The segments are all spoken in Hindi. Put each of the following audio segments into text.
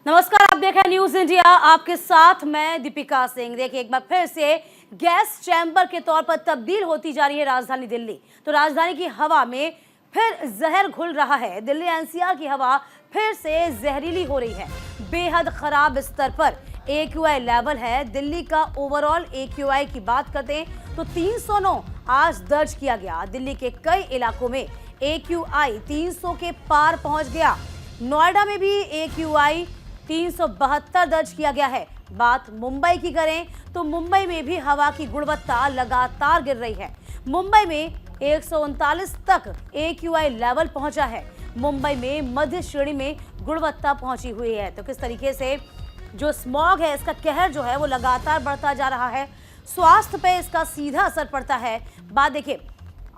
नमस्कार, आप देख रहे हैं न्यूज इंडिया। आपके साथ मैं दीपिका सिंह। देखिए, एक बार फिर से गैस चैम्बर के तौर पर तब्दील होती जा रही है राजधानी दिल्ली। तो राजधानी की हवा में फिर जहर घुल रहा है। दिल्ली एनसीआर की हवा फिर से जहरीली हो रही है। बेहद खराब स्तर पर AQI लेवल है। दिल्ली का ओवरऑल AQI की बात करते हैं तो 309 आज दर्ज किया गया। दिल्ली के कई इलाकों में AQI 300 के पार पहुंच गया। नोएडा में भी AQI 372 दर्ज किया गया है। बात मुंबई की करें तो मुंबई में भी हवा की गुणवत्ता लगातार गिर रही है। मुंबई में 139 तक AQI लेवल पहुंचा है। मुंबई में मध्य श्रेणी में गुणवत्ता पहुंची हुई है। तो किस तरीके से जो स्मॉग है, इसका कहर जो है वो लगातार बढ़ता जा रहा है। स्वास्थ्य पे इसका सीधा असर पड़ता है। बात देखिए,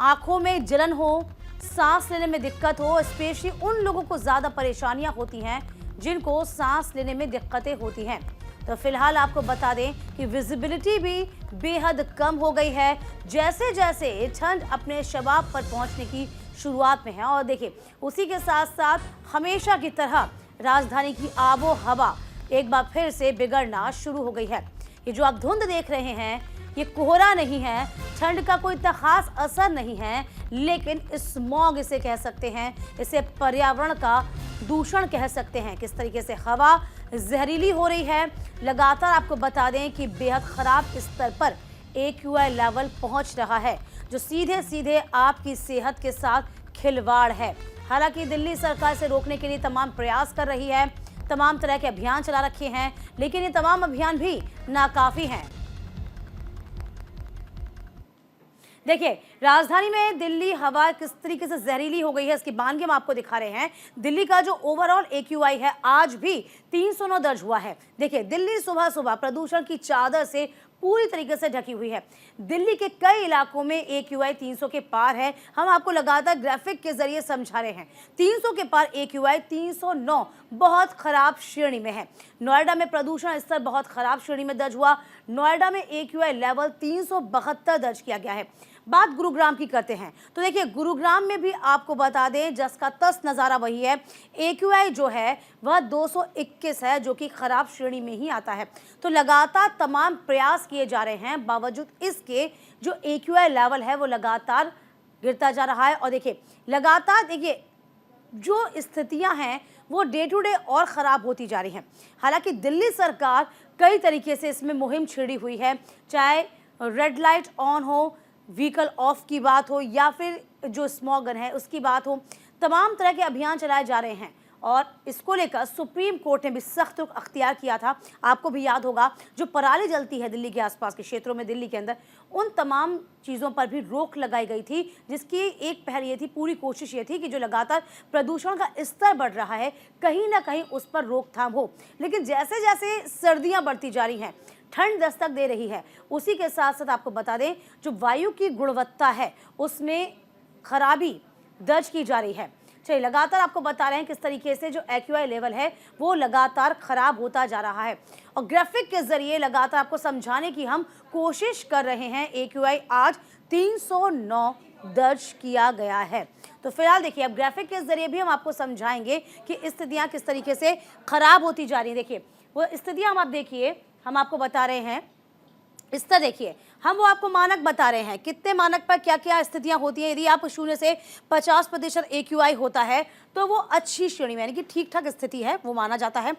आंखों में जलन हो, सांस लेने में दिक्कत हो, स्पेशली उन लोगों को ज्यादा परेशानियां होती हैं जिनको सांस लेने में दिक्कतें होती हैं। तो फिलहाल आपको बता दें कि विजिबिलिटी भी बेहद कम हो गई है, जैसे जैसे ठंड अपने शबाब पर पहुंचने की शुरुआत में है। और देखिए, उसी के साथ साथ हमेशा की तरह राजधानी की आबो हवा एक बार फिर से बिगड़ना शुरू हो गई है। ये जो आप धुंध देख रहे हैं, ये कोहरा नहीं है, ठंड का कोई इतना खास असर नहीं है, लेकिन स्मॉग इसे कह सकते हैं, इसे पर्यावरण का दूषण कह सकते हैं। किस तरीके से हवा जहरीली हो रही है। लगातार आपको बता दें कि बेहद खराब स्तर पर AQI लेवल पहुंच रहा है, जो सीधे सीधे आपकी सेहत के साथ खिलवाड़ है। हालांकि दिल्ली सरकार से रोकने के लिए तमाम प्रयास कर रही है, तमाम तरह के अभियान चला रखे हैं, लेकिन ये तमाम अभियान भी नाकाफी हैं। देखिए, राजधानी में दिल्ली हवा किस तरीके से जहरीली हो गई है, इसकी बानगी हम आपको दिखा रहे हैं। दिल्ली का जो ओवरऑल AQI है, आज भी 309 दर्ज हुआ है। देखिए, दिल्ली सुबह सुबह प्रदूषण की चादर से पूरी तरीके से ढकी हुई है। दिल्ली के कई इलाकों में AQI 300 के पार है। हम आपको लगातार ग्राफिक के जरिए समझा रहे हैं। 300 के पार AQI 309 बहुत खराब श्रेणी में है। नोएडा में प्रदूषण स्तर बहुत खराब श्रेणी में दर्ज हुआ। नोएडा में AQI लेवल 372 दर्ज किया गया है। बात गुरुग्राम की करते हैं तो देखिए, गुरुग्राम में भी आपको बता दें, जस का तस नज़ारा वही है। AQI जो है वह 221 है, जो कि खराब श्रेणी में ही आता है। तो लगातार तमाम प्रयास किए जा रहे हैं, बावजूद इसके जो AQI लेवल है वो लगातार गिरता जा रहा है। और देखिए, लगातार देखिए जो स्थितियां हैं वो डे टू डे और ख़राब होती जा रही हैं। हालांकि दिल्ली सरकार कई तरीके से इसमें मुहिम छेड़ी हुई है, चाहे रेड लाइट ऑन हो, व्हीकल ऑफ की बात हो, या फिर जो स्मॉग गन है उसकी बात हो, तमाम तरह के अभियान चलाए जा रहे हैं। और इसको लेकर सुप्रीम कोर्ट ने भी सख्त रुख अख्तियार किया था। आपको भी याद होगा, जो पराली जलती है दिल्ली के आसपास के क्षेत्रों में, दिल्ली के अंदर, उन तमाम चीज़ों पर भी रोक लगाई गई थी, जिसकी एक पहल ये थी, पूरी कोशिश ये थी कि जो लगातार प्रदूषण का स्तर बढ़ रहा है, कहीं ना कहीं उस पर रोकथाम हो। लेकिन जैसे जैसे सर्दियाँ बढ़ती जा रही हैं, ठंड दस्तक दे रही है, उसी के साथ साथ आपको बता दें, जो वायु की गुणवत्ता है उसमें खराबी दर्ज की जा रही है। चलिए, लगातार आपको बता रहे हैं किस तरीके से जो AQI लेवल है वो लगातार खराब होता जा रहा है, और ग्राफिक के जरिए लगातार आपको समझाने की हम कोशिश कर रहे हैं। AQI आज 309 दर्ज किया गया है। तो फिलहाल देखिए, अब ग्राफिक के जरिए भी हम आपको समझाएंगे कि स्थितियां किस तरीके से खराब होती जा रही है। देखिए, वो स्थितियां आप देखिए, हम आपको बता रहे हैं स्तर। देखिए, हम वो आपको मानक बता रहे हैं, कितने मानक पर क्या क्या स्थितियां होती हैं। यदि आप 0 से 50% AQI होता है तो वो अच्छी श्रेणी में, यानी कि ठीक ठाक स्थिति है, वो माना जाता है।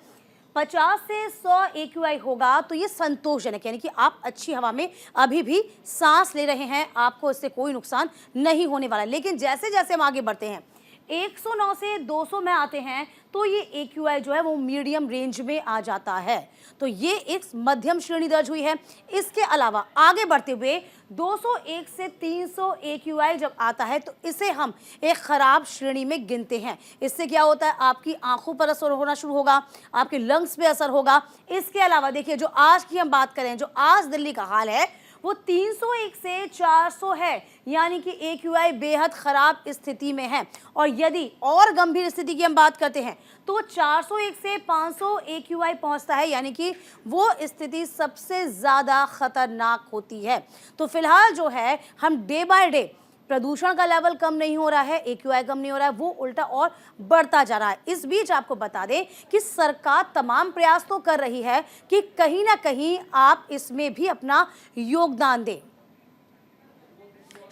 50 से 100 AQI होगा तो ये संतोषजनक, यानी कि आप अच्छी हवा में अभी भी सांस ले रहे हैं, आपको इससे कोई नुकसान नहीं होने वाला। लेकिन जैसे जैसे हम आगे बढ़ते हैं, 109 से 200 में आते हैं तो ये AQI जो है वो मीडियम रेंज में आ जाता है। तो ये एक मध्यम श्रेणी दर्ज हुई है। इसके अलावा आगे बढ़ते हुए 201 से 300 AQI जब आता है तो इसे हम एक खराब श्रेणी में गिनते हैं। इससे क्या होता है, आपकी आंखों पर असर होना शुरू होगा, आपके लंग्स पे असर होगा। इसके अलावा देखिए, जो आज की हम बात करें, जो आज दिल्ली का हाल है वो 301 से 400 है, यानी कि AQI बेहद खराब स्थिति में है। और यदि और गंभीर स्थिति की हम बात करते हैं तो 401 से 500 AQI पहुंचता है, यानी कि वो स्थिति सबसे ज़्यादा खतरनाक होती है। तो फिलहाल जो है, हम डे बाय डे प्रदूषण का लेवल कम नहीं हो रहा है, एक्यूआई कम नहीं हो रहा है, वो उल्टा और बढ़ता जा रहा है। इस बीच आपको बता दें कि सरकार तमाम प्रयास तो कर रही है कि कहीं ना कहीं आप इसमें भी अपना योगदान दें।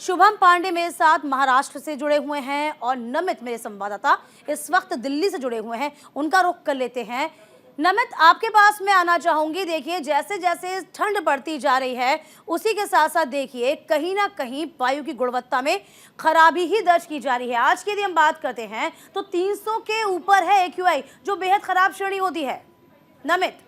शुभम पांडे मेरे साथ महाराष्ट्र से जुड़े हुए हैं और नमित मेरे संवाददाता इस वक्त दिल्ली से जुड़े हुए हैं, उनका रुख कर लेते हैं। नमित, आपके पास मैं आना चाहूंगी। देखिए, जैसे जैसे ठंड बढ़ती जा रही है उसी के साथ साथ देखिए कहीं ना कहीं वायु की गुणवत्ता में खराबी ही दर्ज की जा रही है। आज की यदि हम बात करते हैं तो 300 के ऊपर है एक्यूआई, जो बेहद खराब श्रेणी होती है। नमित,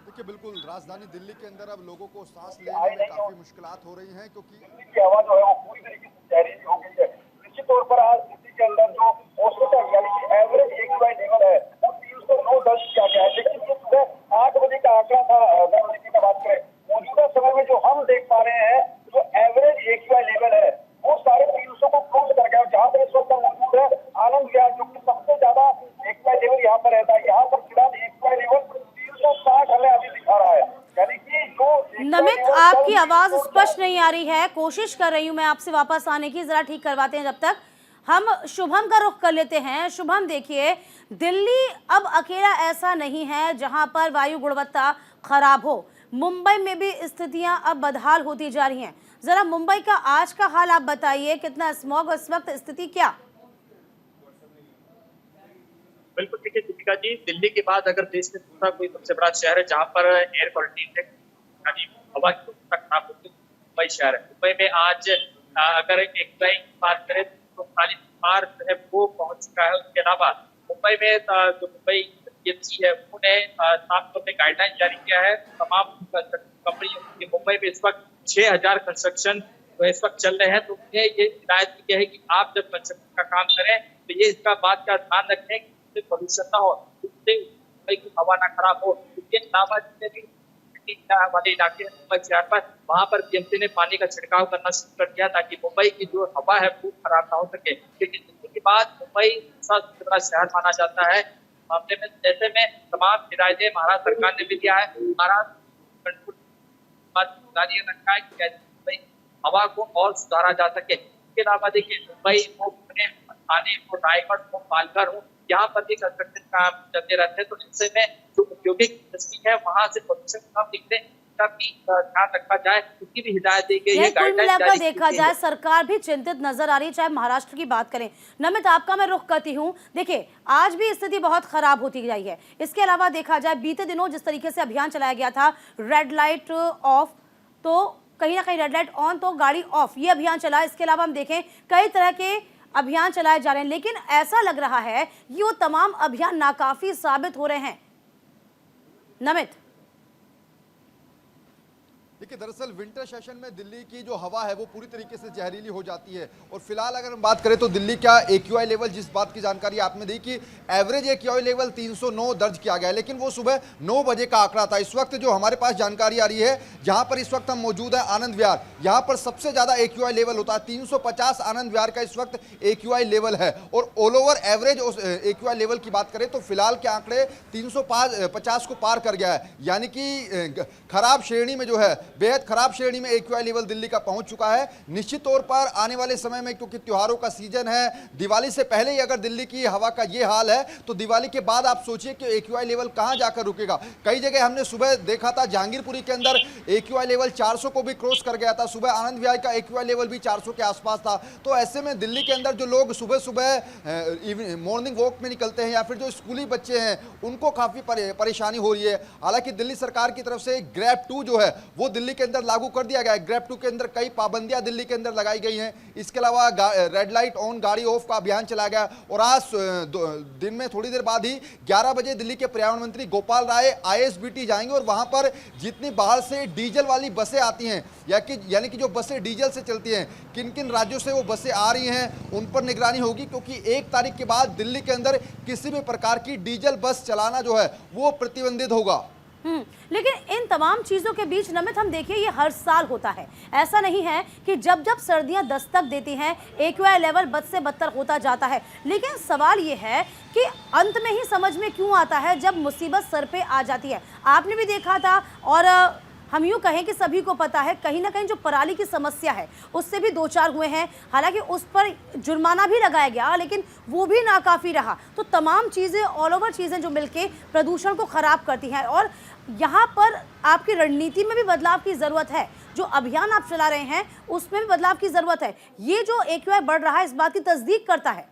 देखिए बिल्कुल राजधानी दिल्ली के अंदर अब लोगों को सांस लेने में काफी मुश्किलात हो रही हैं, क्योंकि की आवाज जो है वो पूरी तरीके से जहरीली हो गई है। निश्चित तौर पर आज दिल्ली के अंदर जो औसतन यानी कि एवरेज एक्यूआई लेवल है वो 309 दर्ज किया गया है। लेकिन ये सुबह 8 बजे का आंकड़ा था। अगर दिल्ली की बात करें, मौजूदा समय में जो हम देख पा रहे हैं, जो एवरेज एक्यूआई लेवल है वो 350 को क्रॉस कर गया। जहाँ पर इस वक्त मौजूद है आनंद विहार, जो कि सबसे ज्यादा एक्यूआई लेवल यहाँ पर रहता है। यहाँ पर फिलहाल एक्यूआई लेवल 360 हमें अभी दिखा रहा है। यानी कि जो नमित, आपकी आवाज स्पष्ट नहीं आ रही है, कोशिश कर रही हूं मैं आपसे वापस आने की, जरा ठीक करवाते हैं। जब तक हम शुभम का रुख कर लेते हैं। शुभम, देखिए दिल्ली अब अकेला ऐसा नहीं है जहां पर वायु गुणवत्ता खराब हो, मुंबई में भी स्थितियां अब बदहाल होती जा रही हैं। जरा मुंबई का आज का हाल आप बताइए, कितना स्मॉग इस वक्त, स्थिति क्या? बिल्कुल, देखिए दीपिका जी, दिल्ली के बाद अगर देश में दूसरा कोई सबसे बड़ा शहर है जहां पर एयर क्वालिटी इंडेक्स यानी हवा की गुणवत्ता खराब होती है, मुंबई शहर है। मुंबई में आज अगर एक्यूआई की बात करें तो 40 पार जो है वो पहुंच चुका है। उसके अलावा मुंबई में जो मुंबई बीएमसी है उन्होंने साफ तौर पर गाइडलाइन जारी किया है तमाम कंपनी। मुंबई में इस वक्त 6000 कंस्ट्रक्शन इस वक्त चल रहे हैं, तो उन्हें ये हिदायत की है कि आप जब कंस्ट्रक्शन का काम करें तो ये इसका बात का ध्यान रखें कि प्रदूषण ना हो, उससे मुंबई की हवा ना खराब हो। इसके अलावा जितने भी वाले इलाके हैं मुंबई शहर पर, वहां पर बीएमसी ने पानी का छिड़काव करना शुरू कर दिया ताकि मुंबई की जो हवा है वो खराब ना हो सके। लेकिन इसके बाद मुंबई सबसे बड़ा शहर माना जाता है मामले में, जैसे में तमाम हिदायतें महाराष्ट्र सरकार ने भी दिया है। महाराष्ट्र रखा है कि कैसे मुंबई हवा को और सुधारा जा सके। इसके अलावा देखिए मुंबई हो, पुणे, ठाणे हो, रायगढ़ हो, पालघर हो, यहाँ पर भी कंस्ट्रक्शन काम चलते रहते हैं। तो इससे में जो औद्योगिक इंडस्ट्री है वहां से प्रदूषण कम दिखते हैं, भी ध्यान रखा जाए, उसकी भी हिदायत दी गई है। कुल मिलाकर देखा जाए सरकार भी चिंतित नजर आ रही है, चाहे महाराष्ट्र की बात करें। नमित, आपका मैं रुख करती हूँ। देखिए, आज भी स्थिति बहुत खराब होती गई है। इसके अलावा देखा जाए बीते दिनों जिस तरीके से अभियान चलाया गया था, रेड लाइट ऑफ तो कहीं ना कहीं रेड लाइट ऑन तो गाड़ी ऑफ, ये अभियान चला। इसके अलावा हम देखें कई तरह के अभियान चलाए जा रहे हैं, लेकिन ऐसा लग रहा है कि वो तमाम अभियान नाकाफी साबित हो रहे हैं। नमित, देखिए दरअसल विंटर सेशन में दिल्ली की जो हवा है वो पूरी तरीके से जहरीली हो जाती है। और फिलहाल अगर हम बात करें तो दिल्ली का एक्यूआई लेवल, जिस बात की जानकारी आपने दी कि एवरेज एक्यूआई लेवल 309 दर्ज किया गया है, लेकिन वो सुबह 9 बजे का आंकड़ा था। इस वक्त जो हमारे पास जानकारी आ रही है, जहां पर इस वक्त हम मौजूद है आनंद विहार, यहाँ पर सबसे ज्यादा एक्यूआई लेवल होता है। 350 आनंद विहार का इस वक्त एक्यूआई लेवल है। और all over average AQI level की बात करें तो फिलहाल के आंकड़े 350 को पार कर गया है, यानी कि खराब श्रेणी में जो है, बेहद खराब श्रेणी में एक्यूआई लेवल दिल्ली का पहुंच चुका है। निश्चित तौर पर आने वाले समय में, क्योंकि त्योहारों का सीजन है, दिवाली से पहले ही अगर दिल्ली की हवा का ये हाल है तो दिवाली के बाद आप सोचिए कि एक्यूआई लेवल कहां जाकर रुकेगा। कई जगह हमने सुबह देखा था, जहांगीरपुरी के अंदर एक्यूआई लेवल 400 को भी क्रॉस कर गया था। सुबह आनंद विहार का एक्यूआई लेवल भी 400 के आसपास था। तो ऐसे में दिल्ली के अंदर जो लोग सुबह सुबह मॉर्निंग वॉक में निकलते हैं या फिर जो स्कूली बच्चे हैं, उनको काफी परेशानी हो रही है। हालांकि दिल्ली सरकार की तरफ से ग्रैब 2 जो है वो दिल्ली के अंदर लागू कर दिया गया है। ग्रैब 2 के अंदर कई पाबंदियां दिल्ली के अंदर लगाई गई हैं। इसके अलावा रेड लाइट ऑन गाड़ी ऑफ का अभियान चलाया गया। और आज दिन में थोड़ी देर बाद ही 11 बजे दिल्ली के पर्यावरण मंत्री गोपाल राय आईएसबीटी जाएंगे और वहां पर जितनी बाहर से डीजल वाली बसें आती हैं यानी कि जो बसें डीजल से चलती हैं, किन किन राज्यों से वो बसें आ रही हैं, उन पर निगरानी होगी। क्योंकि 1 तारीख के बाद दिल्ली के अंदर किसी भी प्रकार की डीजल बस चलाना जो है वो प्रतिबंधित होगा। लेकिन इन तमाम चीजों के बीच नमित, हम देखिए ये हर साल होता है। ऐसा नहीं है कि जब जब सर्दियां दस्तक देती हैं एक्यूआई लेवल बद से बदतर होता जाता है। लेकिन सवाल ये है कि अंत में ही समझ में क्यों आता है जब मुसीबत सर पे आ जाती है। आपने भी देखा था और हम यूँ कहें कि सभी को पता है कहीं ना कहीं जो पराली की समस्या है उससे भी 2-4 हुए हैं, हालांकि उस पर जुर्माना भी लगाया गया लेकिन वो भी नाकाफ़ी रहा। तो तमाम चीज़ें, ऑल ओवर चीज़ें जो मिलके प्रदूषण को ख़राब करती हैं, और यहाँ पर आपकी रणनीति में भी बदलाव की ज़रूरत है। जो अभियान आप चला रहे हैं उसमें भी बदलाव की ज़रूरत है। ये जो AQI बढ़ रहा है इस बात की तस्दीक करता है।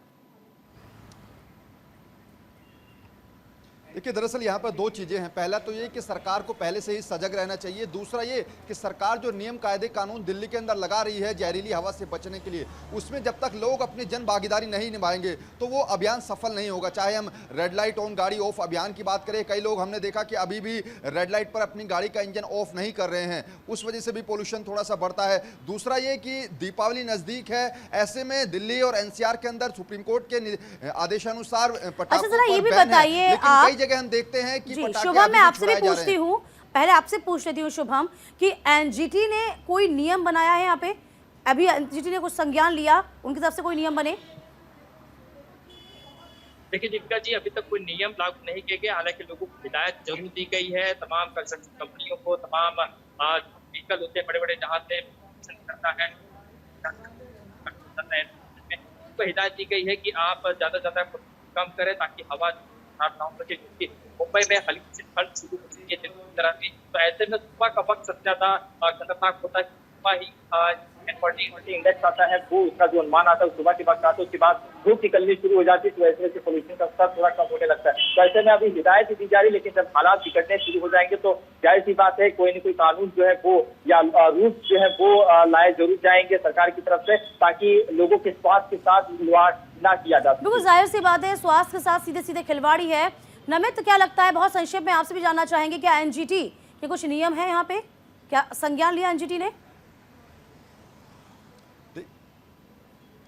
देखिए, दरअसल यहाँ पर दो चीज़ें हैं। पहला तो ये कि सरकार को पहले से ही सजग रहना चाहिए। दूसरा ये कि सरकार जो नियम कायदे कानून दिल्ली के अंदर लगा रही है जहरीली हवा से बचने के लिए, उसमें जब तक लोग अपनी जन भागीदारी नहीं निभाएंगे तो वो अभियान सफल नहीं होगा। चाहे हम रेड लाइट ऑन गाड़ी ऑफ अभियान की बात करें, कई लोग हमने देखा कि अभी भी रेड लाइट पर अपनी गाड़ी का इंजन ऑफ नहीं कर रहे हैं, उस वजह से भी पोल्यूशन थोड़ा सा बढ़ता है। दूसरा ये कि दीपावली नज़दीक है, ऐसे में दिल्ली और NCR के अंदर सुप्रीम कोर्ट के आदेशानुसार पटाखों जरा ये पर भी बैन है, बताइए लेकिन आप, कई जगह हम देखते हैं कि पटाखे शुभम, अभी मैं भी आपसे भी छुड़ाए जा रहे पूछती हैं। हूँ, पहले आपसे पूछ लेती हूँ शुभम, कि NGT ने कोई नियम बनाया है यहाँ पे? अभी NGT ने कुछ संज्ञान लिया, उनकी तरफ से कोई नियम बने? देखिए दीपिका जी, अभी तक कोई नियम लागू नहीं किए गए। हालांकि लोगों को हिदायत जरूर दी गई है, तमाम कंस्ट्रक्शन कंपनियों को, तमाम व्हीकल होते हैं बड़े बड़े जहाँ से करता है, तो हिदायत दी गई है कि आप ज्यादा ज्यादा कम करें ताकि हवा खराब ना हो सके, क्योंकि मुंबई में हल्की से ठंड शुरू हो चुकी है दिन की तरह से। तो ऐसे में सुबह का वक्त सबसे ज्यादा खतरनाक होता है। सुबह ही इंडेक्स आता है, वो उसका जो अनुमान आता है सुबह के वक्त आता है, उसके बाद धूप निकलनी शुरू हो जाती है, तो ऐसे में पोल्यूशन का स्तर थोड़ा कम होने लगता है। तो ऐसे में अभी हिदायत दी जा रही है, लेकिन जब हालात बिगड़ने शुरू हो जाएंगे तो जाहिर सी बात है कोई न कोई कानून जो है वो या रूल्स जो है वो लाए जरूर जाएंगे सरकार की तरफ से, ताकि लोगों के स्वास्थ्य के साथ खिलवाड़ ना किया जा सके। बिल्कुल जाहिर सी बात है, स्वास्थ्य के साथ सीधे सीधे खिलवाड़ ही है। नमित, क्या लगता है, बहुत संक्षेप में आपसे भी जानना चाहेंगे, क्या NGT के कुछ नियम है यहाँ पे, क्या संज्ञान लिया NGT ने?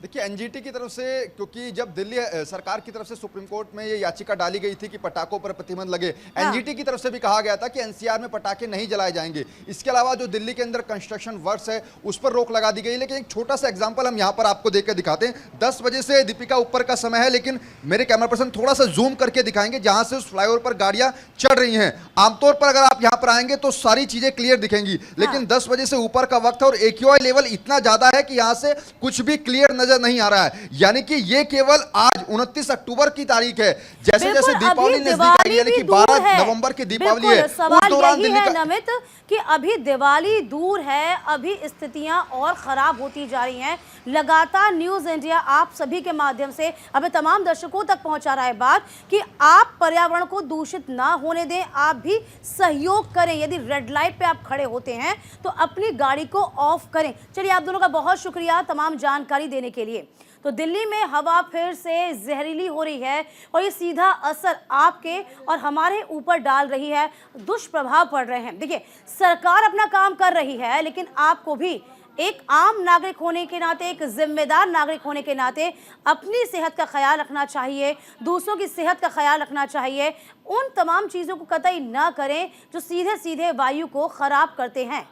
देखिए, NGT की तरफ से, क्योंकि जब दिल्ली सरकार की तरफ से सुप्रीम कोर्ट में ये याचिका डाली गई थी कि पटाखों पर प्रतिबंध लगे, NGT की तरफ से भी कहा गया था कि NCR में पटाखे नहीं जलाए जाएंगे। इसके अलावा जो दिल्ली के अंदर कंस्ट्रक्शन वर्क्स है उस पर रोक लगा दी गई। लेकिन एक छोटा सा एग्जांपल हम यहाँ पर आपको देकर दिखाते हैं। 10 बजे से दीपिका ऊपर का समय है, लेकिन मेरे कैमरा पर्सन थोड़ा सा जूम करके दिखाएंगे जहां से उस फ्लाईओवर पर गाड़ियां चढ़ रही हैं। आमतौर पर अगर आप यहाँ पर आएंगे तो सारी चीजें क्लियर दिखेंगी, लेकिन 10 बजे से ऊपर का वक्त है और AQI लेवल इतना ज्यादा है कि यहाँ से कुछ भी क्लियर नजर नहीं आ रहा है। यानी कि ये केवल आज 29 अक्टूबर की तारीख है, जैसे जैसे दीपावली नजदीक आई, यानी कि 12 नवंबर की दीपावली है, उस दौरान दिल्ली का नमित कि अभी दिवाली दूर है, अभी स्थितियां और खराब होती जा रही हैं। लगातार न्यूज़ इंडिया आप सभी के माध्यम से अभी तमाम दर्शकों तक पहुंचा रहा है बात कि आप पर्यावरण को दूषित ना होने दें, आप भी सहयोग करें। यदि रेड लाइट पे आप खड़े होते हैं तो अपनी गाड़ी को ऑफ करें। चलिए, आप दोनों का बहुत शुक्रिया तमाम जानकारी देने के लिए। तो दिल्ली में हवा फिर से जहरीली हो रही है और ये सीधा असर आपके और हमारे ऊपर डाल रही है, दुष्प्रभाव पड़ रहे हैं। देखिए, सरकार अपना काम कर रही है, लेकिन आपको भी एक आम नागरिक होने के नाते, एक जिम्मेदार नागरिक होने के नाते अपनी सेहत का ख्याल रखना चाहिए, दूसरों की सेहत का ख्याल रखना चाहिए। उन तमाम चीज़ों को कतई ना करें जो सीधे सीधे वायु को खराब करते हैं,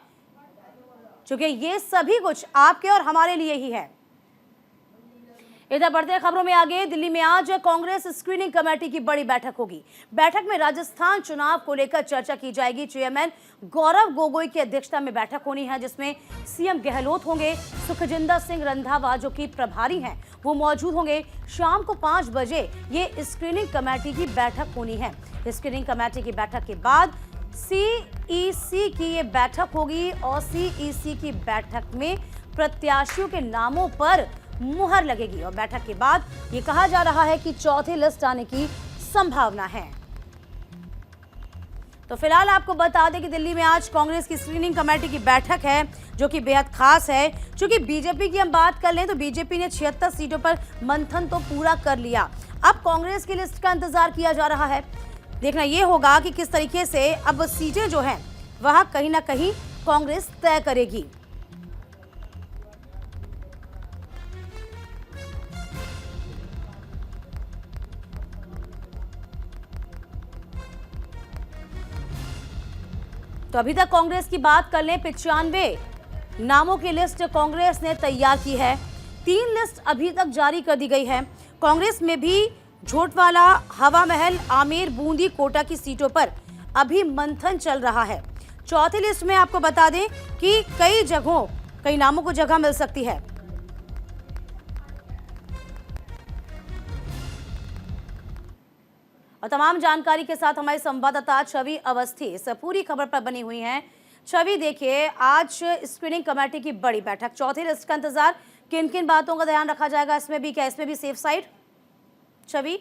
क्योंकि ये सभी कुछ आपके और हमारे लिए ही है। इधर बढ़ते हैं खबरों में आगे। दिल्ली में आज कांग्रेस स्क्रीनिंग कमेटी की बड़ी बैठक होगी। बैठक में राजस्थान चुनाव को लेकर चर्चा की जाएगी। चेयरमैन गौरव गोगोई की अध्यक्षता में बैठक होनी है, जिसमें CM गहलोत होंगे, सुखजिंदर सिंह रंधावा जो कि प्रभारी हैं वो मौजूद होंगे। शाम को 5 बजे ये स्क्रीनिंग कमेटी की बैठक होनी है। स्क्रीनिंग कमेटी की बैठक के बाद CEC की ये बैठक होगी और CEC की बैठक में प्रत्याशियों के नामों पर मुहर लगेगी और बैठक के बाद ये कहा जा रहा है कि चौथी लिस्ट आने की संभावना है। तो फिलहाल आपको बता दें कि दिल्ली में आज कांग्रेस की स्क्रीनिंग कमेटी की बैठक है, जो कि बेहद खास है। चूंकि बीजेपी की हम बात कर लें तो बीजेपी ने 76 सीटों पर मंथन तो पूरा कर लिया। अब कांग्रेस की लिस्ट का इंतजार किया जा रहा है। देखना यह होगा कि किस तरीके से अब सीटें जो हैं वहां कहीं ना कहीं कांग्रेस तय करेगी। तो अभी तक कांग्रेस की बात कर लें, 95 नामों की लिस्ट कांग्रेस ने तैयार की है। 3 लिस्ट अभी तक जारी कर दी गई है। कांग्रेस में भी झोटवाला, हवा महल, आमेर, बूंदी, कोटा की सीटों पर अभी मंथन चल रहा है। चौथी लिस्ट में आपको बता दें कि कई नामों को जगह मिल सकती है। और तमाम जानकारी के साथ हमारे संवाददाता छवि अवस्थी इस पूरी खबर पर बनी हुई हैं। छवि, देखिए, आज स्क्रीनिंग कमेटी की बड़ी बैठक, चौथी लिस्ट का इंतजार, किन किन बातों का ध्यान रखा जाएगा इसमें भी? क्या इसमें भी सेफ साइड? छवि,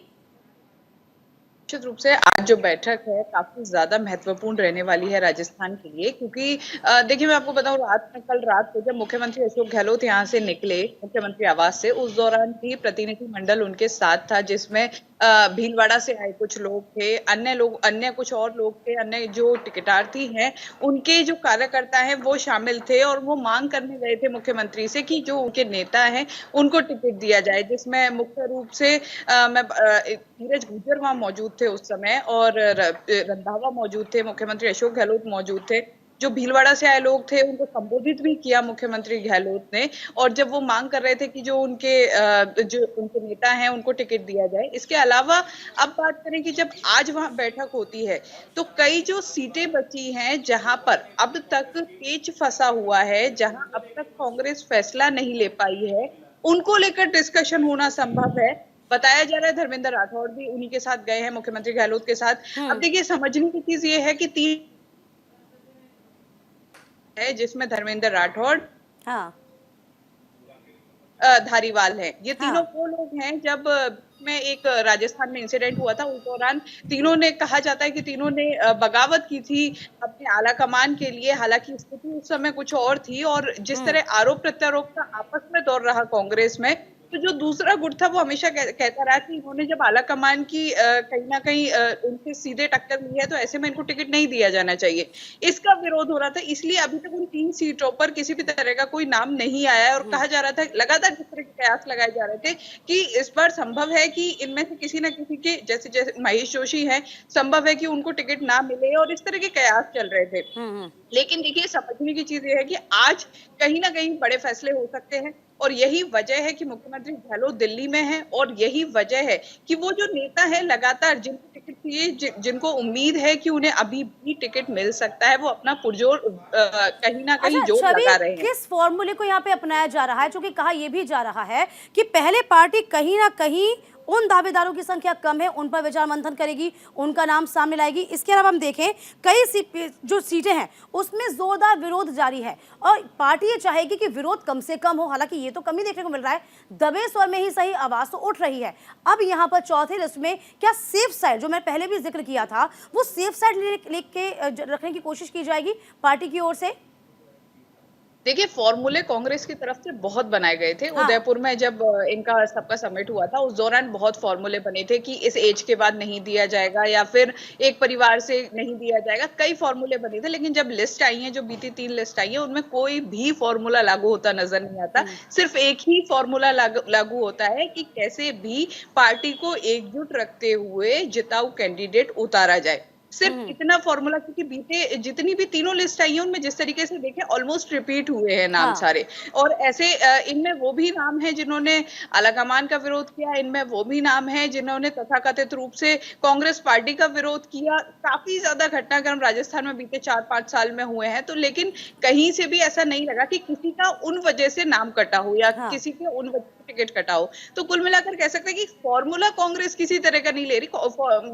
निश्चित रूप से आज जो बैठक है काफी ज्यादा महत्वपूर्ण रहने वाली है राजस्थान के लिए, क्योंकि देखिए मैं आपको बताऊं, कल रात को जब मुख्यमंत्री अशोक गहलोत यहाँ से निकले मुख्यमंत्री आवास से, उस दौरान भी प्रतिनिधि मंडल उनके साथ था, जिसमें भीलवाड़ा से आए कुछ लोग थे, अन्य कुछ और लोग थे, अन्य जो टिकटार्थी हैं उनके जो कार्यकर्ता हैं वो शामिल थे, और वो मांग करने गए थे मुख्यमंत्री से कि जो उनके नेता हैं उनको टिकट दिया जाए, जिसमें मुख्य रूप से धीरज गुर्जर वहां मौजूद थे उस समय, और रंधावा मौजूद थे, मुख्यमंत्री अशोक गहलोत मौजूद थे। जो भीलवाड़ा से आए लोग थे उनको संबोधित भी किया मुख्यमंत्री गहलोत ने, और जब वो मांग कर रहे थे कि जो उनके नेता हैं उनको टिकट दिया जाए। इसके अलावा अब बात करें कि जब आज वहां बैठक होती है तो कई जो सीटें बची हैं जहां पर अब तक पेच फंसा हुआ है, जहां अब तक कांग्रेस फैसला नहीं ले पाई है, उनको लेकर डिस्कशन होना संभव है। बताया जा रहा है धर्मेंद्र राठौड़ भी उन्हीं के साथ गए हैं, मुख्यमंत्री गहलोत के साथ। अब देखिए, समझने की चीज ये है कि 3 है जिसमें धर्मेंद्र राठौड़, हाँ, धारीवाल है, ये तीनों वो लोग हैं। जब में एक राजस्थान में इंसिडेंट हुआ था उस दौरान तीनों ने, कहा जाता है कि तीनों ने बगावत की थी अपने आला कमान के लिए, हालांकि स्थिति उस समय कुछ और थी, और जिस तरह आरोप प्रत्यारोप का आपस में दौर रहा कांग्रेस में, तो जो दूसरा गुट था वो हमेशा कहता रहा कि इन्होंने जब आला कमान की कहीं ना कहीं उनसे सीधे टक्कर ली है तो ऐसे में इनको टिकट नहीं दिया जाना चाहिए, इसका विरोध हो रहा था। इसलिए अभी तक उन 3 सीटों पर किसी भी तरह का कोई नाम नहीं आया है, और कहा जा रहा था, लगातार जिस तरह के प्रयास लगाए जा रहे थे कि इस बार संभव है कि इनमें से किसी न किसी के, जैसे महेश जोशी है, संभव है कि उनको टिकट ना मिले, और इस तरह के कयास चल रहे थे। लेकिन देखिए, समझने की चीज ये है कि आज कहीं ना कहीं बड़े फैसले हो सकते हैं, और यही वजह है कि मुख्यमंत्री गहलोत दिल्ली में है, और यही वजह है कि वो जो नेता है लगातार जिनको टिकट चाहिए, जिनको उम्मीद है कि उन्हें अभी भी टिकट मिल सकता है, वो अपना पुरजोर कहीं ना कहीं जोर लगा रहे हैं। किस फॉर्मूले को यहाँ पे अपनाया जा रहा है? चूंकि कहा यह भी जा रहा है कि पहले पार्टी कहीं ना कहीं उन दावेदारों की संख्या कम है उन पर विचार मंथन करेगी, उनका नाम सामने लाएगी। इसके अलावा हम देखें कई जो सीटें हैं उसमें जोरदार विरोध जारी है, और पार्टी ये चाहेगी कि विरोध कम से कम हो, हालांकि ये तो कम ही देखने को मिल रहा है, दबे स्वर में ही सही आवाज तो उठ रही है। अब यहाँ पर चौथे लिस्ट में क्या सेफ साइड, जो मैं पहले भी जिक्र किया था, वो सेफ साइड लेके रखने की कोशिश की जाएगी पार्टी की ओर से? देखिए, फॉर्मूले कांग्रेस की तरफ से बहुत बनाए गए थे। हाँ। उदयपुर में जब इनका सबका समिट हुआ था उस दौरान बहुत फॉर्मूले बने थे कि इस एज के बाद नहीं दिया जाएगा, या फिर एक परिवार से नहीं दिया जाएगा, कई फॉर्मूले बने थे। लेकिन जब लिस्ट आई है, जो बीती 3 लिस्ट आई है, उनमें कोई भी फॉर्मूला लागू होता नजर नहीं आता। सिर्फ एक ही फॉर्मूला लागू होता है कि कैसे भी पार्टी को एकजुट रखते हुए जिताऊ कैंडिडेट उतारा जाए, सिर्फ इतना फॉर्मूला। क्योंकि बीते जितनी भी तीनों लिस्ट आई है उनमें जिस तरीके से देखें ऑलमोस्ट रिपीट हुए हैं नाम सारे, और ऐसे इनमें वो भी नाम है जिन्होंने आलाकमान का विरोध किया, इनमें वो भी नाम है जिन्होंने तथाकथित रूप से कांग्रेस पार्टी का विरोध किया। काफी ज्यादा घटनाक्रम राजस्थान में बीते 4-5 साल में हुए हैं, तो लेकिन कहीं से भी ऐसा नहीं लगा कि किसी का उन वजह से नाम कटा हो, या किसी के उन वजह से टिकट कटा हो। तो कुल मिलाकर कह सकते हैं कि फॉर्मूला कांग्रेस किसी तरह का नहीं ले रही,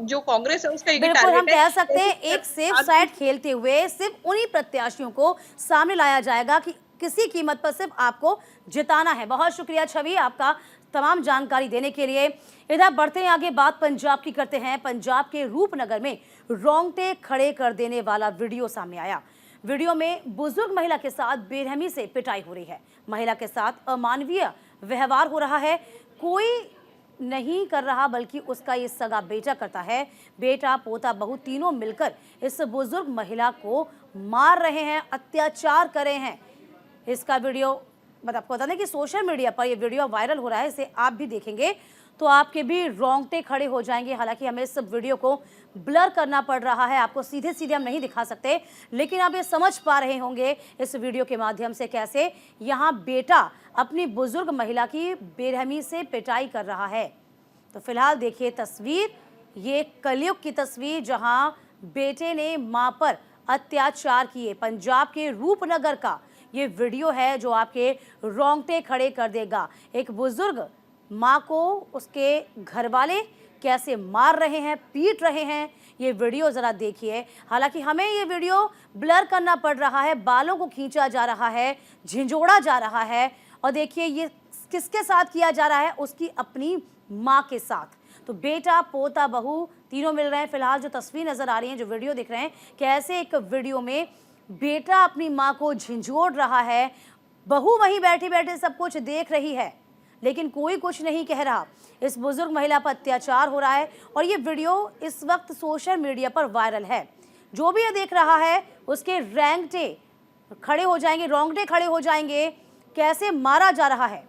जो कांग्रेस है उसका एक टारगेट है, सकते हैं एक सेफ साइड खेलते हुए सिर्फ उन्हीं प्रत्याशियों को सामने लाया जाएगा कि किसी कीमत पर सिर्फ आपको जिताना है। बहुत शुक्रिया छवि, आपका तमाम जानकारी देने के लिए। इधर बढ़ते हैं आगे, बात पंजाब की करते हैं। पंजाब के रूपनगर में रोंगटे खड़े कर देने वाला वीडियो सामने आया। वीडियो में बुजुर्ग महिला के साथ बेरहमी से पिटाई हो रही है, महिला के साथ अमानवीय व्यवहार हो रहा है। कोई नहीं कर रहा बल्कि उसका ये सगा बेटा करता है। बेटा, पोता, बहू तीनों मिलकर इस बुजुर्ग महिला को मार रहे हैं, अत्याचार कर रहे हैं। इसका वीडियो आपको बता दें कि सोशल मीडिया पर ये वीडियो वायरल हो रहा है। इसे आप भी देखेंगे तो आपके भी रोंगटे खड़े हो जाएंगे। हालांकि हमें इस वीडियो को ब्लर करना पड़ रहा है, आपको सीधे सीधे हम नहीं दिखा सकते, लेकिन आप ये समझ पा रहे होंगे इस वीडियो के माध्यम से कैसे यहाँ बेटा अपनी बुजुर्ग महिला की बेरहमी से पिटाई कर रहा है। तो फिलहाल देखिए तस्वीर, ये कलयुग की तस्वीर जहाँ बेटे ने मां पर अत्याचार किए। पंजाब के रूपनगर का ये वीडियो है जो आपके रोंगटे खड़े कर देगा। एक बुजुर्ग माँ को उसके घर वाले कैसे मार रहे हैं, पीट रहे हैं, ये वीडियो ज़रा देखिए। हालांकि हमें ये वीडियो ब्लर करना पड़ रहा है, बालों को खींचा जा रहा है, झिंझोड़ा जा रहा है। और देखिए ये किसके साथ किया जा रहा है, उसकी अपनी माँ के साथ। तो बेटा, पोता, बहू तीनों मिल रहे हैं। फिलहाल जो तस्वीर नजर आ रही है, जो वीडियो दिख रहे हैं, कैसे एक वीडियो में बेटा अपनी माँ को झिंझोड़ रहा है, बहू वहीं बैठे बैठे सब कुछ देख रही है, लेकिन कोई कुछ नहीं कह रहा। इस बुजुर्ग महिला पर अत्याचार हो रहा है और ये वीडियो इस वक्त सोशल मीडिया पर वायरल है। जो भी ये देख रहा है उसके रोंगटे खड़े हो जाएंगे, रोंगटे खड़े हो जाएंगे, कैसे मारा जा रहा है।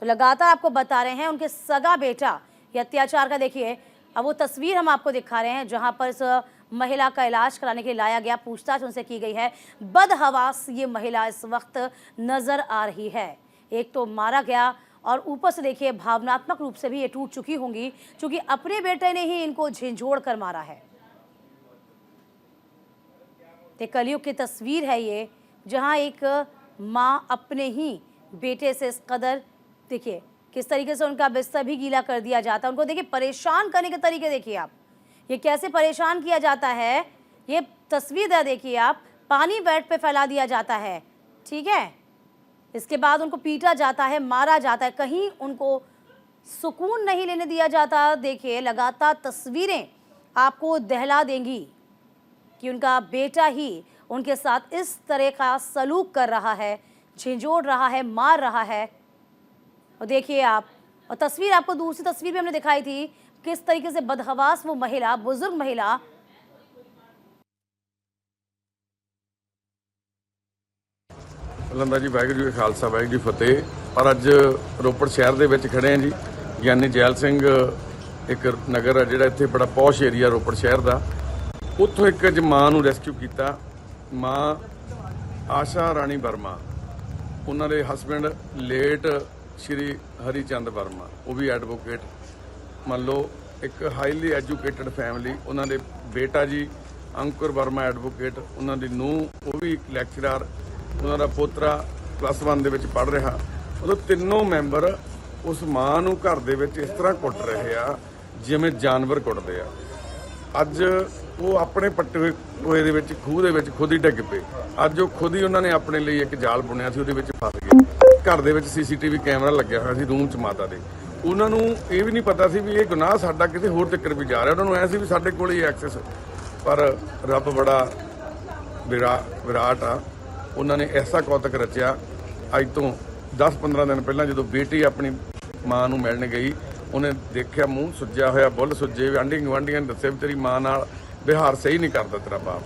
तो लगातार आपको बता रहे हैं उनके सगा बेटा ये अत्याचार का। देखिए अब वो तस्वीर हम आपको दिखा रहे हैं जहां पर इस महिला का इलाज कराने के लिए लाया गया, पूछताछ उनसे की गई है। बदहवास ये महिला इस वक्त नजर आ रही है। एक तो मारा गया और ऊपर से देखिए भावनात्मक रूप से भी ये टूट चुकी होंगी, क्योंकि अपने बेटे ने ही इनको झिंझोड़ कर मारा है। कलयुग की तस्वीर है ये, जहां एक माँ अपने ही बेटे से इस कदर, देखिए किस तरीके से उनका बिस्तर भी गीला कर दिया जाता है। उनको देखिए परेशान करने के तरीके देखिए आप, ये कैसे परेशान किया जाता है। ये तस्वीर देखिए आप, पानी बेड पे फैला दिया जाता है, ठीक है। इसके बाद उनको पीटा जाता है, मारा जाता है, कहीं उनको सुकून नहीं लेने दिया जाता। देखिए लगातार तस्वीरें आपको दहला देंगी कि उनका बेटा ही उनके साथ इस तरह का सलूक कर रहा है, झिंझोड़ रहा है, मार रहा है। और देखिए आप, और तस्वीर आपको दूसरी तस्वीर भी हमने दिखाई थी, किस तरीके से बदहवास वो महिला, बुजुर्ग महिला लंदा जी। वाहिगुरू जी खालसा, वाहिगुरू जी फतेह। पर अज रोपड़ शहर ਦੇ ਵਿੱਚ खड़े हैं जी, ਗਿਆਨੀ ਜੈਲ ਸਿੰਘ एक नगर है ਜਿਹੜਾ ਇੱਥੇ बड़ा पौश एरिया रोपड़ शहर ਦਾ, ਉੱਥੋਂ ਇੱਕ ਅੱਜ ਮਾਂ ਨੂੰ ਰੈਸਕਿਊ ਕੀਤਾ। ਮਾਂ ਆਸ਼ਾ ਰਾਣੀ ਵਰਮਾ, ਉਹਨਾਂ ਦੇ ਹਸਬੈਂਡ ਲੇਟ ਸ਼੍ਰੀ ਹਰੀਚੰਦ ਵਰਮਾ, ਉਹ ਵੀ ਐਡਵੋਕੇਟ। ਮੰਨ ਲਓ ਇੱਕ ਹਾਈਲੀ ਐਜੂਕੇਟਡ ਫੈਮਿਲੀ, ਉਹਨਾਂ ਦੇ ਬੇਟਾ ਜੀ ਅੰਕੁਰ ਵਰਮਾ ਐਡਵੋਕੇਟ, ਉਹਨਾਂ ਦੀ ਨੂੰਹ ਉਹ ਵੀ ਲੈਕਚਰਰ, ਉਹਨਾਂ ਦਾ ਪੋਤਰਾ +1 ਦੇ ਵਿੱਚ ਪੜ੍ਹ ਰਿਹਾ। ਉਦੋਂ ਤਿੰਨੋਂ ਮੈਂਬਰ ਉਸ ਮਾਂ ਨੂੰ ਘਰ ਦੇ ਵਿੱਚ ਇਸ ਤਰ੍ਹਾਂ ਕੁੱਟ ਰਹੇ ਆ ਜਿਵੇਂ ਜਾਨਵਰ ਕੁੱਟਦੇ ਆ। ਅੱਜ ਉਹ ਆਪਣੇ ਪੱਟੇ ਟੋਏ ਦੇ ਵਿੱਚ, ਖੂਹ ਦੇ ਵਿੱਚ ਖੁਦ ਹੀ ਡਿੱਗ ਪਏ। ਅੱਜ ਉਹ ਖੁਦ ਹੀ ਉਹਨਾਂ ਨੇ ਆਪਣੇ ਲਈ ਇੱਕ ਜਾਲ ਬੁਣਿਆ ਸੀ, ਉਹਦੇ ਵਿੱਚ ਫਸ ਗਏ। ਘਰ ਦੇ ਵਿੱਚ CCTV ਕੈਮਰਾ ਲੱਗਿਆ ਹੋਇਆ ਸੀ ਰੂਮ 'ਚ ਮਾਤਾ ਦੇ। ਉਹਨਾਂ ਨੂੰ ਇਹ ਵੀ ਨਹੀਂ ਪਤਾ ਸੀ ਵੀ ਇਹ ਗੁਨਾਹ ਸਾਡਾ ਕਿਸੇ ਹੋਰ ਤੱਕ ਵੀ ਜਾ ਰਿਹਾ। ਉਹਨਾਂ ਨੂੰ ਐ ਸੀ ਵੀ ਸਾਡੇ ਕੋਲ ਹੀ ਐਕਸੈਸ, ਪਰ ਰੱਬ ਬੜਾ ਵਿਰਾਟ ਆ। ਉਹਨਾਂ ਨੇ ਐਸਾ ਕੌਤਕ ਰਚਿਆ। ਅੱਜ ਤੋਂ 10-15 ਦਿਨ ਪਹਿਲਾਂ ਜਦੋਂ ਬੇਟੀ ਆਪਣੀ ਮਾਂ ਨੂੰ ਮਿਲਣ ਗਈ, ਉਹਨੇ ਦੇਖਿਆ ਮੂੰਹ ਸੁੱਜਿਆ ਹੋਇਆ, ਬੁੱਲ ਸੁੱਜੇ। ਆਂਢੀ ਗੁਆਂਢੀਆਂ ਨੇ ਦੱਸਿਆ ਵੀ ਤੇਰੀ ਮਾਂ ਨਾਲ ਵਿਹਾਰ ਸਹੀ ਨਹੀਂ ਕਰਦਾ ਤੇਰਾ ਬਾਪ।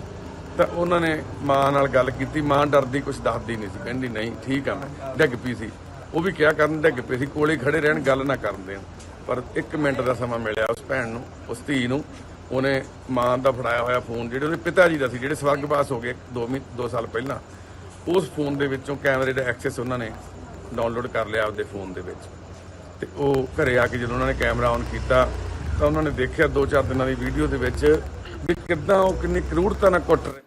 ਤਾਂ ਉਹਨਾਂ ਨੇ ਮਾਂ ਨਾਲ ਗੱਲ ਕੀਤੀ। ਮਾਂ ਡਰਦੀ ਕੁਝ ਦੱਸਦੀ ਨਹੀਂ ਸੀ, ਕਹਿੰਦੀ ਨਹੀਂ ਠੀਕ ਆ, ਮੈਂ ਡਿੱਗ ਪਈ ਸੀ। ਉਹ ਵੀ ਕਿਹਾ ਕਰਨ ਡਿੱਗ ਪਈ ਸੀ, ਕੋਲੇ ਖੜੇ ਰਹਿਣ, ਗੱਲ ਨਾ ਕਰਨ ਦੇਣ। ਪਰ 1 ਮਿੰਟ ਦਾ ਸਮਾਂ ਮਿਲਿਆ ਉਸ ਭੈਣ ਨੂੰ, ਉਸ ਧੀ ਨੂੰ। ਉਹਨੇ ਮਾਂ ਦਾ ਫੜਾਇਆ ਹੋਇਆ ਫੋਨ, ਜਿਹੜੇ ਉਹਦੇ ਪਿਤਾ ਜੀ ਦਾ ਸੀ, ਜਿਹੜੇ ਸਵਰਗਵਾਸ ਹੋ ਗਏ 2 ਸਾਲ ਪਹਿਲਾਂ, ਉਸ ਫੋਨ ਦੇ ਵਿੱਚੋਂ ਕੈਮਰੇ ਦਾ ਐਕਸੈਸ ਉਹਨਾਂ ਨੇ ਡਾਊਨਲੋਡ ਕਰ ਲਿਆ ਆਪਦੇ ਫੋਨ ਦੇ ਵਿੱਚ। ਤੇ ਉਹ ਘਰੇ ਆ ਕੇ ਜਦੋਂ ਉਹਨਾਂ ਨੇ ਕੈਮਰਾ ਔਨ ਕੀਤਾ ਤਾਂ ਉਹਨਾਂ ਨੇ ਦੇਖਿਆ 2-4 ਦਿਨਾਂ ਦੀ ਵੀਡੀਓ ਦੇ ਵਿੱਚ ਵੀ ਕਿੱਦਾਂ ਉਹ ਕਿੰਨੀ ਕਰੂਰਤਾ ਨਾਲ ਕੁੱਟ ਰਹੇ।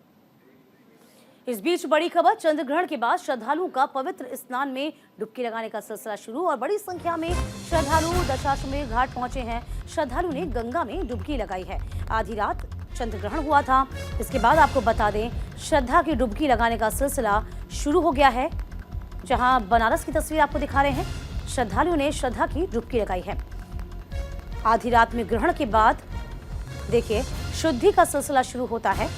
इस बीच बड़ी खबर, चंद्र ग्रहण के बाद श्रद्धालुओं का पवित्र स्नान में डुबकी लगाने का सिलसिला शुरू और बड़ी संख्या में श्रद्धालु दशाश्वमेध घाट पहुंचे हैं। श्रद्धालु ने गंगा में डुबकी लगाई है। आधी रात चंद्र ग्रहण हुआ था। इसके बाद आपको बता दें श्रद्धा की डुबकी लगाने का सिलसिला शुरू हो गया है। जहां बनारस की तस्वीर आपको दिखा रहे हैं, श्रद्धालुओं ने श्रद्धा की डुबकी लगाई है। आधी रात में ग्रहण के बाद देखिए शुद्धि का सिलसिला शुरू होता है।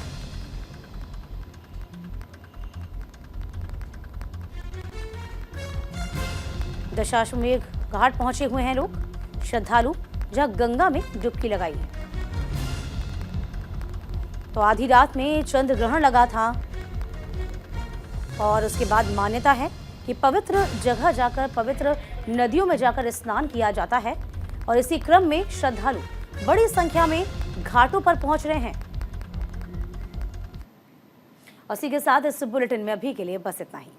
दशाश्वमेध घाट पहुंचे हुए हैं लोग, श्रद्धालु, जहां गंगा में डुबकी लगाई है। तो आधी रात में चंद्र ग्रहण लगा था और उसके बाद मान्यता है कि पवित्र जगह जाकर, पवित्र नदियों में जाकर स्नान किया जाता है और इसी क्रम में श्रद्धालु बड़ी संख्या में घाटों पर पहुंच रहे हैं। और इसी के साथ इस बुलेटिन में अभी के लिए बस इतना ही।